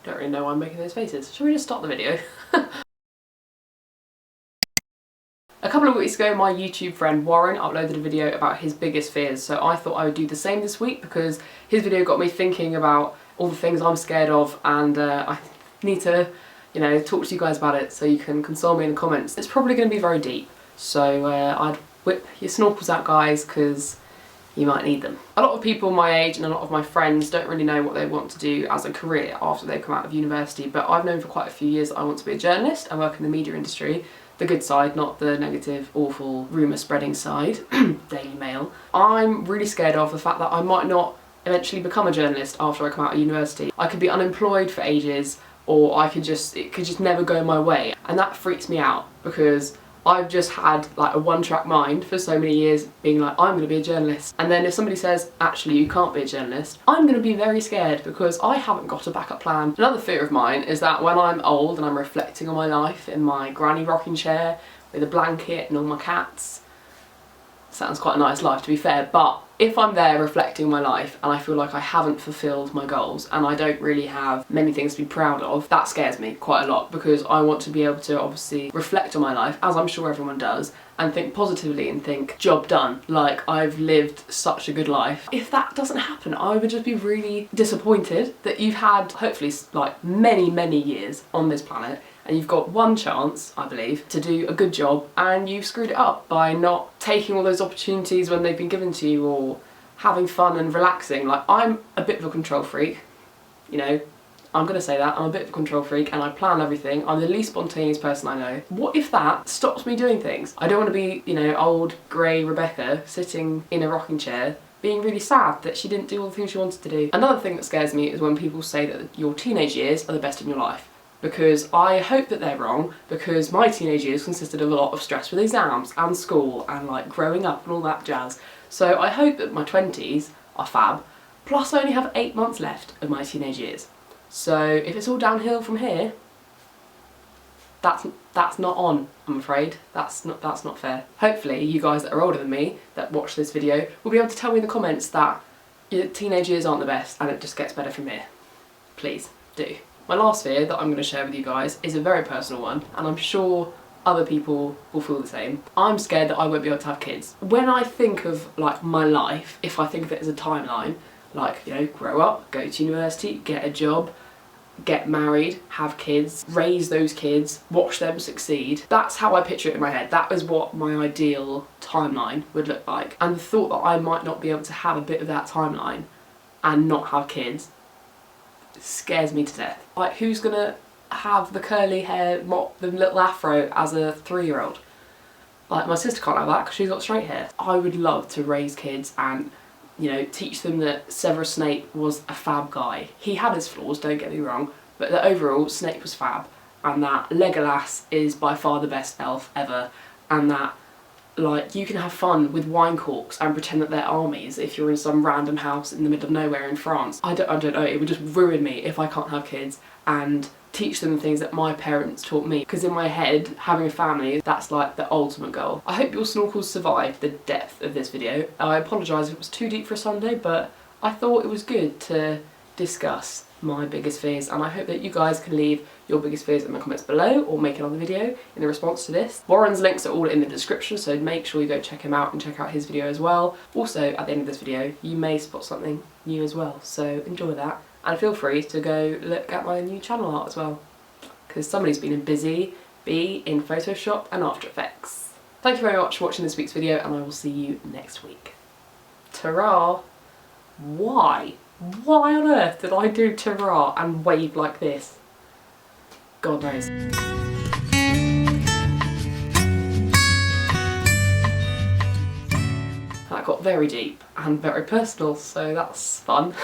Don't really know why I'm making those faces. Shall we just start the video? A couple of weeks ago, my YouTube friend Warren uploaded a video about his biggest fears, so I thought I would do the same this week because his video got me thinking about all the things I'm scared of, and I need to, talk to you guys about it so you can console me in the comments. It's probably going to be very deep, so I'd whip your snorkels out, guys, because you might need them. A lot of people my age and a lot of my friends don't really know what they want to do as a career after they come out of university, but I've known for quite a few years that I want to be a journalist and work in the media industry. The good side, not the negative, awful, rumour spreading side, Daily Mail. I'm really scared of the fact that I might not eventually become a journalist after I come out of university. I could be unemployed for ages, or it could just never go my way, and that freaks me out because I've just had like a one-track mind for so many years being like, I'm going to be a journalist, and then if somebody says actually you can't be a journalist, I'm going to be very scared because I haven't got a backup plan. Another fear of mine is that when I'm old and I'm reflecting on my life in my granny rocking chair with a blanket and all my cats, sounds quite a nice life to be fair, but if I'm there reflecting my life and I feel like I haven't fulfilled my goals and I don't really have many things to be proud of, that scares me quite a lot because I want to be able to obviously reflect on my life, as I'm sure everyone does, and think positively and think, job done, like I've lived such a good life. If that doesn't happen, I would just be really disappointed that you've had hopefully like many years on this planet and you've got one chance, I believe, to do a good job and you've screwed it up by not taking all those opportunities when they've been given to you or having fun and relaxing. Like, I'm a bit of a control freak, I'm gonna say that, I'm a bit of a control freak and I plan everything. I'm the least spontaneous person I know. What if that stops me doing things? I don't want to be, old grey Rebecca sitting in a rocking chair being really sad that she didn't do all the things she wanted to do. Another thing that scares me is when people say that your teenage years are the best in your life. Because I hope that they're wrong, because my teenage years consisted of a lot of stress with exams and school and like growing up and all that jazz. So I hope that my 20s are fab, plus I only have 8 months left of my teenage years. So if it's all downhill from here, that's not on, I'm afraid. That's not fair. Hopefully you guys that are older than me that watch this video will be able to tell me in the comments that your teenage years aren't the best and it just gets better from here. Please do. My last fear that I'm going to share with you guys is a very personal one, and I'm sure other people will feel the same. I'm scared that I won't be able to have kids. When I think of like my life, if I think of it as a timeline, like, grow up, go to university, get a job, get married, have kids, raise those kids, watch them succeed. That's how I picture it in my head. That is what my ideal timeline would look like. And the thought that I might not be able to have a bit of that timeline and not have kids scares me to death. Like, who's gonna have the curly hair, mop, the little afro as a 3-year-old? Like, my sister can't have that because she's got straight hair. I would love to raise kids and, teach them that Severus Snape was a fab guy. He had his flaws, don't get me wrong, but that overall Snape was fab, and that Legolas is by far the best elf ever, and that like you can have fun with wine corks and pretend that they're armies if you're in some random house in the middle of nowhere in France. I don't know, it would just ruin me if I can't have kids and teach them things that my parents taught me, because in my head, having a family, that's like the ultimate goal. I hope your snorkels survived the depth of this video. I apologise if it was too deep for a Sunday, but I thought it was good to discuss my biggest fears, and I hope that you guys can leave your biggest fears in the comments below or make another video in the response to this. Warren's links are all in the description, so make sure you go check him out and check out his video as well. Also, at the end of this video, you may spot something new as well, so enjoy that. And feel free to go look at my new channel art as well, because somebody's been a busy bee in Photoshop and After Effects. Thank you very much for watching this week's video, and I will see you next week. Ta-ra! Why? Why on earth did I do ta-ra and wave like this? God knows. That got very deep and very personal, so that's fun.